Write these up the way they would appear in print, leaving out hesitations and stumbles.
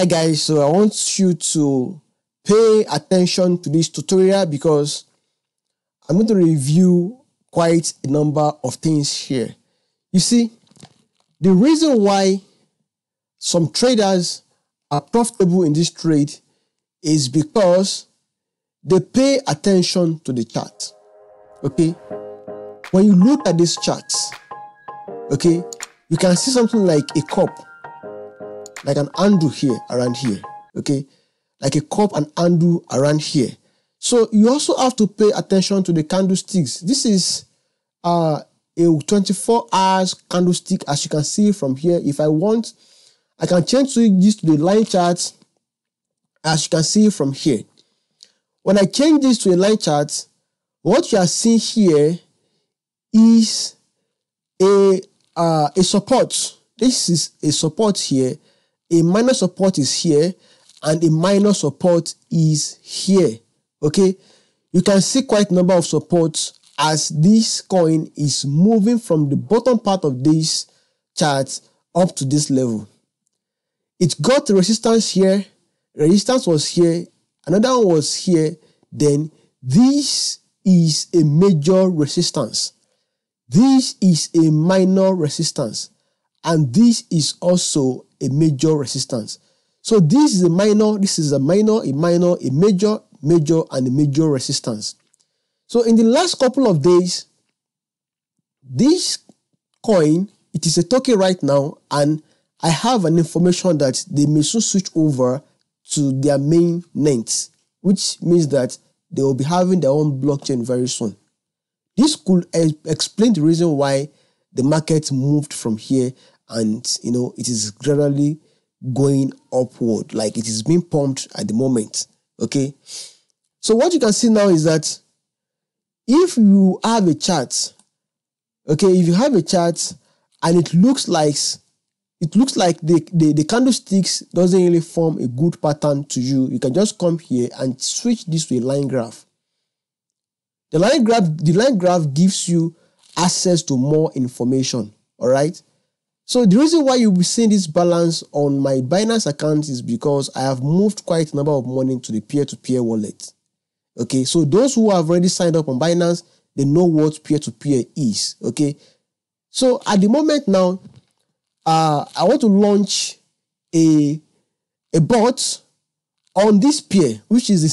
Alright guys, so I want you to pay attention to this tutorial because I'm going to review quite a number of things here. You see, the reason why some traders are profitable in this trade is because they pay attention to the chart. Okay, when you look at this chart, okay, you can see something like a cup, like an handle here, around here, okay, like a cup and handle around here. So you also have to pay attention to the candlesticks. This is a 24 hours candlestick, as you can see from here. If I want, I can change this to the line chart, as you can see from here. When I change this to a line chart, what you are seeing here is a support. This is a support here, a minor support is here, and a minor support is here. Okay, you can see quite a number of supports as this coin is moving from the bottom part of this chart up to this level. It got resistance here, resistance was here, another one was here, then this is a major resistance. This is a minor resistance, and this is also a major resistance. So this is a minor, this is a minor, a minor, a major, and a major resistance. So in the last couple of days, this coin, it is a token right now, and I have an information that they may soon switch over to their main nets, which means that they will be having their own blockchain very soon. This could explain the reason why the market moved from here, and it is gradually going upward, like it is being pumped at the moment. Okay, so what you can see now is that if you have a chart, okay, if you have a chart and it looks like the candlesticks doesn't really form a good pattern to you, you can just come here and switch this to a line graph. The line graph gives you access to more information. All right. So the reason why you'll be seeing this balance on my Binance account is because I have moved quite a number of money to the peer-to-peer wallet. Okay, so those who have already signed up on Binance, they know what peer-to-peer is. Okay, so at the moment now, I want to launch a bot on this peer, which is the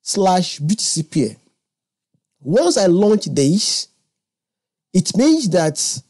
C/BTC peer. Once I launch this, it means that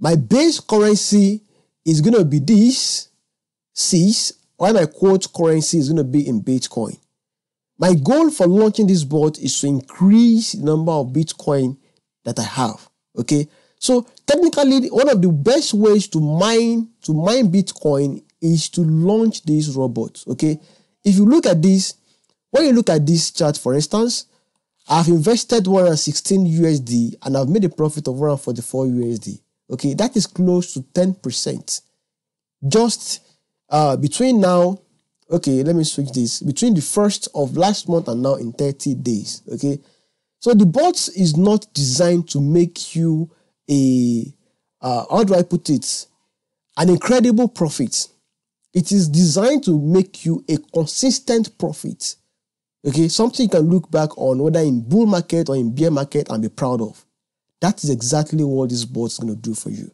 my base currency is going to be this C, while my quote currency is going to be in Bitcoin. My goal for launching this bot is to increase the number of Bitcoin that I have. Okay, so technically, one of the best ways to mine Bitcoin is to launch this robot. Okay, if you look at this, when you look at this chart, for instance, I've invested 116 USD and I've made a profit of 144 USD. Okay, that is close to 10%. Just between now, okay, let me switch this, between the 1st of last month and now in 30 days. Okay, so the bot is not designed to make you how do I put it, an incredible profit. It is designed to make you a consistent profit. Okay, something you can look back on, whether in bull market or in bear market, and be proud of. That is exactly what this bot is going to do for you.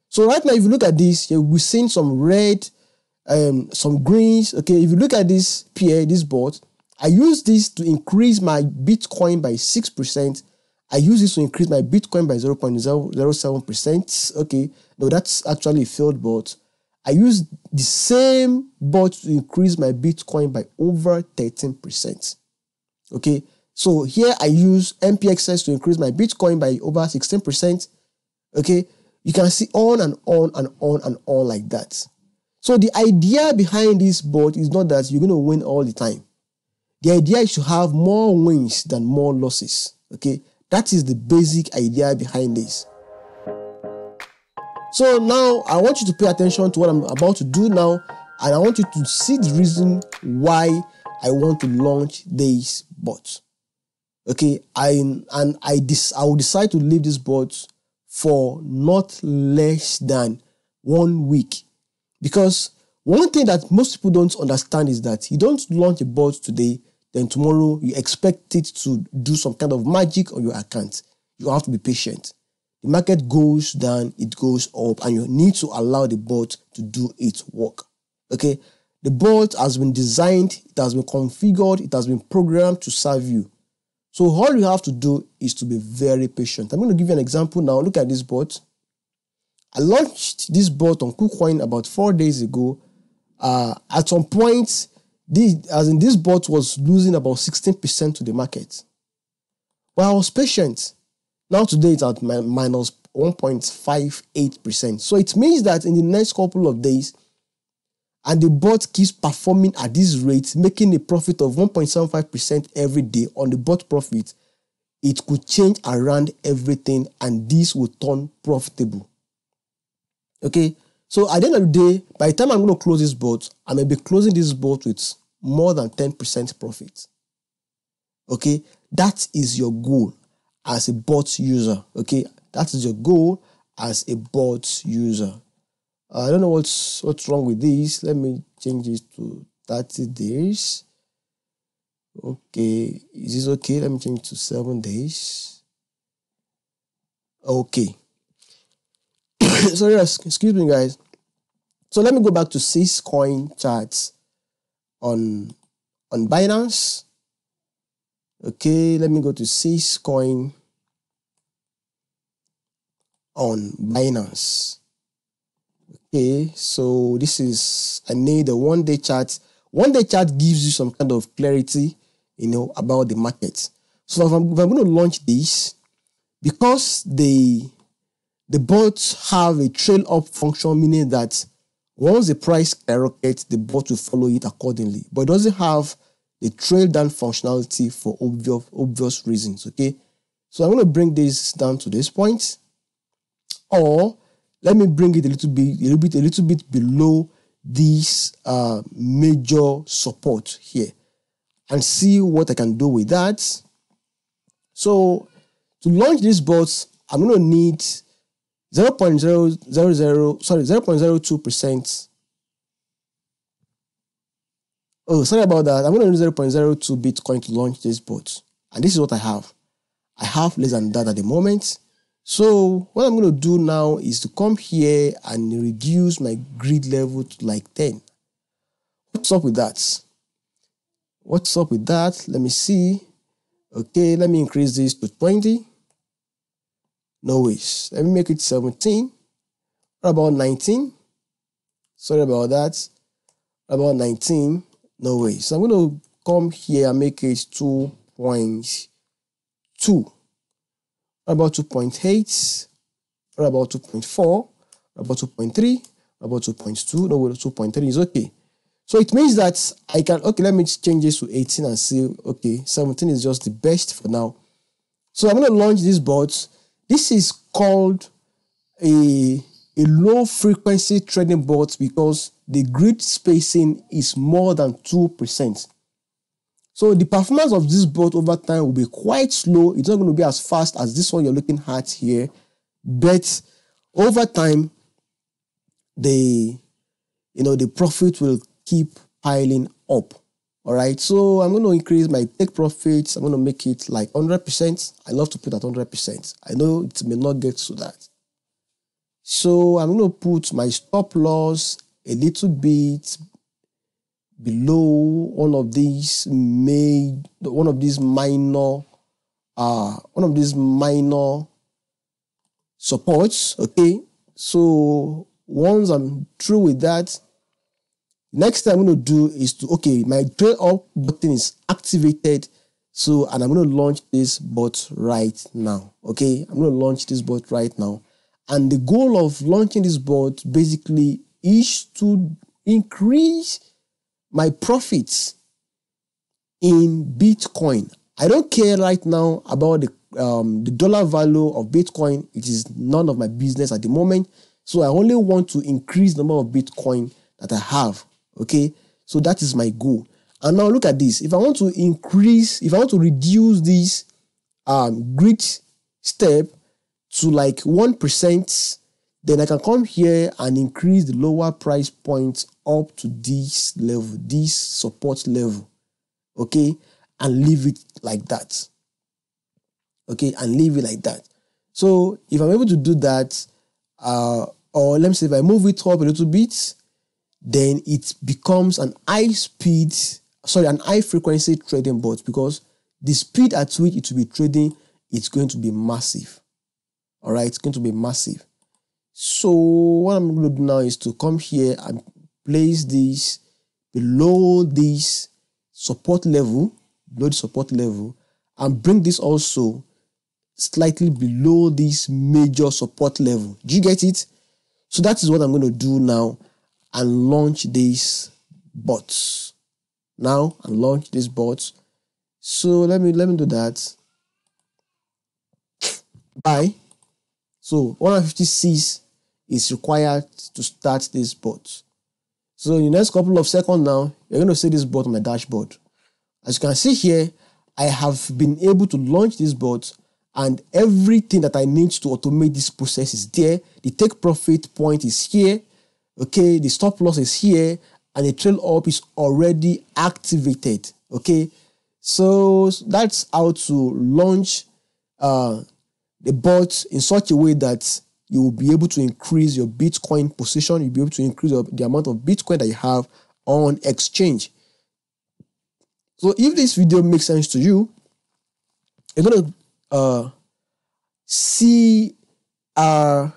So right now, if you look at this, we're seeing some red, some greens. Okay, if you look at this peer, this bot, I use this to increase my Bitcoin by 6%. I use this to increase my Bitcoin by 0.007%. Okay, no, that's actually a failed bot. I use the same bot to increase my Bitcoin by over 13%. Okay, so here I use MPXS to increase my Bitcoin by over 16%. Okay, you can see on and on and on and on like that. So the idea behind this bot is not that you're going to win all the time. The idea is to have more wins than more losses. Okay, that is the basic idea behind this. So now I want you to pay attention to what I'm about to do now, and I want you to see the reason why I want to launch this bot. Okay, I will decide to leave this bot for not less than 1 week, because One thing that most people don't understand is that you don't launch a bot today, then tomorrow you expect it to do some kind of magic on your account. You have to be patient. The market goes down, it goes up, and you need to allow the bot to do its work. Okay? The bot has been designed, it has been configured, it has been programmed to serve you. So all you have to do is to be very patient. I'm going to give you an example now. Look at this bot. I launched this bot on Kucoin about 4 days ago. At some point, this bot was losing about 16% to the market. But I was patient. Now today it's at minus 1.58%. So it means that in the next couple of days, and the bot keeps performing at this rate, making a profit of 1.75% every day on the bot profit, it could change around everything and this will turn profitable. Okay, so at the end of the day, by the time I'm going to close this bot, I may be closing this bot with more than 10% profit. Okay, that is your goal as a bot user. Okay, that is your goal as a bot user. I don't know what's wrong with this. Let me change this to 30 days. Okay, is this okay? Let me change to 7 days. Okay. Sorry, excuse me, guys. So let me go back to 6 coin charts on Binance. Okay, let me go to 6 coin on Binance. Okay, so this is, I need a 1-day chart. 1-day chart gives you some kind of clarity, about the market. So if I'm going to launch this, because the bots have a trail up function, meaning that once the price skyrockets, the bot will follow it accordingly. But it doesn't have the trail down functionality for obvious reasons. Okay, so I'm going to bring this down to this point, or let me bring it a little bit below this major support here and see what I can do with that. So to launch this bot, I'm going to need 0.02%. Oh, sorry about that. I'm going to use 0.02 Bitcoin to launch this bot. And this is what I have. I have less than that at the moment. So what I'm going to do now is to come here and reduce my grid level to like 10. What's up with that? What's up with that? Let me see. Okay, let me increase this to 20. No ways. Let me make it 17. What about 19? Sorry about that. What about 19? No way. So I'm going to come here and make it 2.2. What about 2.8? What about 2.4? What about 2.3? What about 2.2? No, 2.3 is okay. So it means that I can, okay, let me change this to 18 and see, okay, 17 is just the best for now. So I'm going to launch this bot. This is called a low frequency trading bot because the grid spacing is more than 2%. So the performance of this bot over time will be quite slow. It's not going to be as fast as this one you're looking at here. But over time, the profit will keep piling up. All right. So I'm going to increase my take profits. I'm going to make it like 100%. I love to put at 100%. I know it may not get to that. So I'm going to put my stop loss a little bit below one of these minor supports. Okay, so once I'm through with that, next thing I'm going to do is my trail up button is activated. So, and I'm going to launch this bot right now. Okay, I'm going to launch this bot right now. And the goal of launching this bot basically is to increase my profits in Bitcoin. I don't care right now about the dollar value of Bitcoin. It is none of my business at the moment. So I only want to increase the number of Bitcoin that I have. Okay, so that is my goal. And now look at this. If I want to reduce this grid step to like 1%, then I can come here and increase the lower price point up to this level, this support level, okay, and leave it like that, okay, and leave it like that. So if I'm able to do that, or let me say if I move it up a little bit, then it becomes an high frequency trading bot, because the speed at which it will be trading, it's going to be massive. All right, it's going to be massive. So what I'm going to do now is to come here and place this below this support level, and bring this also slightly below this major support level. Do you get it? So that is what I'm going to do now, and launch these bots. Now, and launch these bots. So let me do that. Buy. So 156 is required to start this bot. So in the next couple of seconds now, you're going to see this bot on my dashboard. As you can see here, I have been able to launch this bot, and everything that I need to automate this process is there. The take profit point is here. Okay, the stop loss is here, and the trail up is already activated. Okay, so that's how to launch the bot in such a way that you will be able to increase your Bitcoin position. You'll be able to increase the amount of Bitcoin that you have on exchange. So if this video makes sense to you, you're going to see a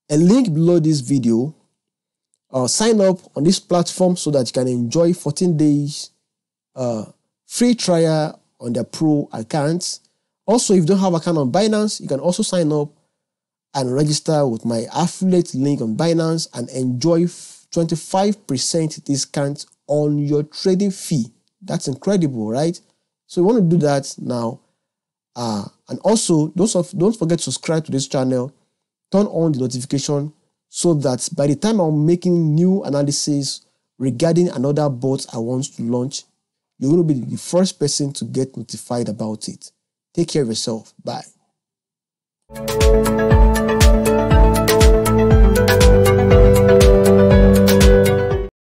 link below this video. Sign up on this platform so that you can enjoy 14 days free trial on their pro accounts. Also, if you don't have an account on Binance, you can also sign up and register with my affiliate link on Binance and enjoy 25% discount on your trading fee. That's incredible, right? So you want to do that now. And also, don't forget to subscribe to this channel. Turn on the notification so that by the time I'm making new analysis regarding another bot I want to launch, you're going to be the first person to get notified about it. Take care of yourself. Bye.